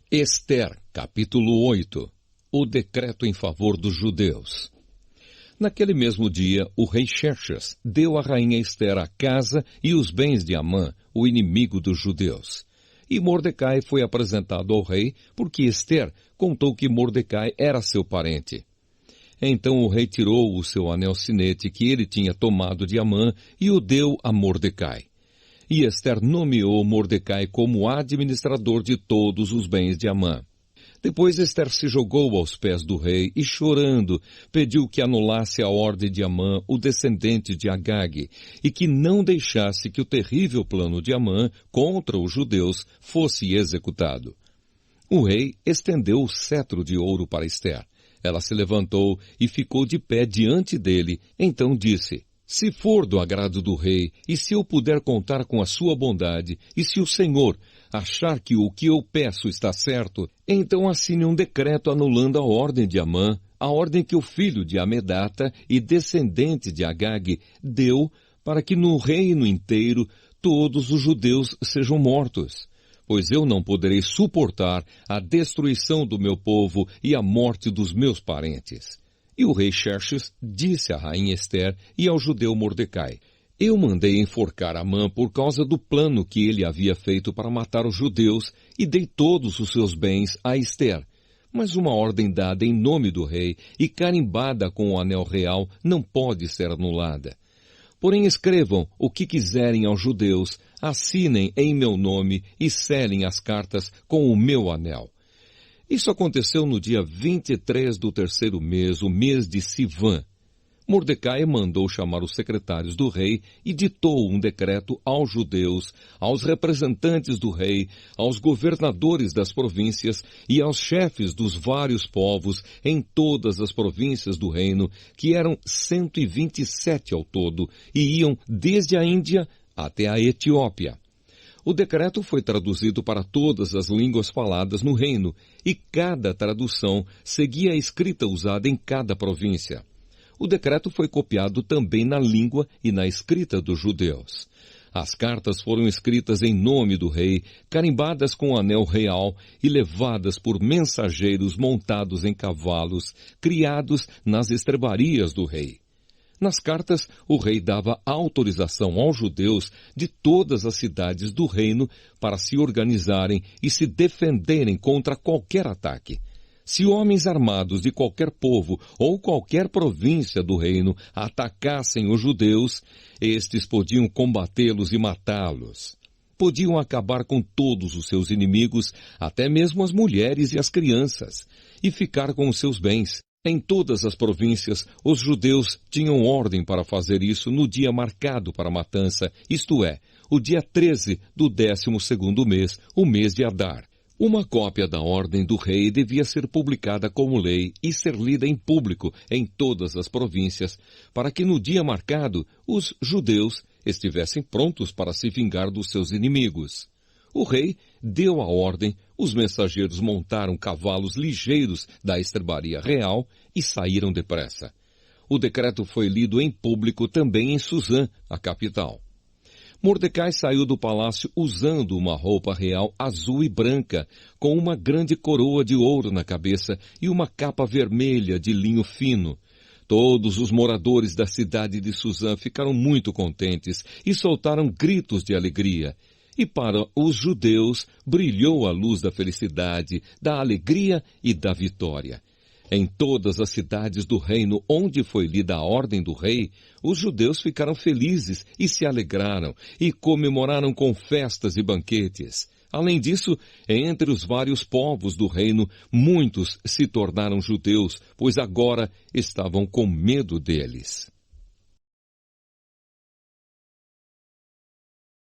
Ester, capítulo 8. O decreto em favor dos judeus. Naquele mesmo dia, o rei Xerxes deu à rainha Ester a casa e os bens de Amã, o inimigo dos judeus. E Mordecai foi apresentado ao rei, porque Ester contou que Mordecai era seu parente. Então o rei tirou o seu anel-sinete que ele tinha tomado de Amã e o deu a Mordecai. E Ester nomeou Mordecai como administrador de todos os bens de Amã. Depois Ester se jogou aos pés do rei e, chorando, pediu que anulasse a ordem de Amã, o descendente de Agag, e que não deixasse que o terrível plano de Amã contra os judeus fosse executado. O rei estendeu o cetro de ouro para Ester. Ela se levantou e ficou de pé diante dele. Então disse: Se for do agrado do rei, e se eu puder contar com a sua bondade, e se o Senhor achar que o que eu peço está certo, então assine um decreto anulando a ordem de Amã, a ordem que o filho de Amedata e descendente de Agag deu para que no reino inteiro todos os judeus sejam mortos. Pois eu não poderei suportar a destruição do meu povo e a morte dos meus parentes. E o rei Xerxes disse à rainha Ester e ao judeu Mordecai: Eu mandei enforcar Amã por causa do plano que ele havia feito para matar os judeus e dei todos os seus bens a Ester. Mas uma ordem dada em nome do rei e carimbada com o anel real não pode ser anulada. Porém escrevam o que quiserem aos judeus, assinem em meu nome e selem as cartas com o meu anel. Isso aconteceu no dia 23 do terceiro mês, o mês de Sivã. Mordecai mandou chamar os secretários do rei e ditou um decreto aos judeus, aos representantes do rei, aos governadores das províncias e aos chefes dos vários povos em todas as províncias do reino, que eram 127 ao todo, e iam desde a Índia até a Etiópia. O decreto foi traduzido para todas as línguas faladas no reino, e cada tradução seguia a escrita usada em cada província. O decreto foi copiado também na língua e na escrita dos judeus. As cartas foram escritas em nome do rei, carimbadas com o anel real e levadas por mensageiros montados em cavalos, criados nas estrebarias do rei. Nas cartas, o rei dava autorização aos judeus de todas as cidades do reino para se organizarem e se defenderem contra qualquer ataque. Se homens armados de qualquer povo ou qualquer província do reino atacassem os judeus, estes podiam combatê-los e matá-los. Podiam acabar com todos os seus inimigos, até mesmo as mulheres e as crianças, e ficar com os seus bens. Em todas as províncias, os judeus tinham ordem para fazer isso no dia marcado para a matança, isto é, o dia 13 do 12º mês, o mês de Adar. Uma cópia da ordem do rei devia ser publicada como lei e ser lida em público em todas as províncias, para que no dia marcado os judeus estivessem prontos para se vingar dos seus inimigos. O rei deu a ordem, os mensageiros montaram cavalos ligeiros da estrebaria real e saíram depressa. O decreto foi lido em público também em Suzã, a capital. Mordecai saiu do palácio usando uma roupa real azul e branca, com uma grande coroa de ouro na cabeça e uma capa vermelha de linho fino. Todos os moradores da cidade de Suzã ficaram muito contentes e soltaram gritos de alegria. E para os judeus brilhou a luz da felicidade, da alegria e da vitória. Em todas as cidades do reino onde foi lida a ordem do rei, os judeus ficaram felizes e se alegraram, e comemoraram com festas e banquetes. Além disso, entre os vários povos do reino, muitos se tornaram judeus, pois agora estavam com medo deles.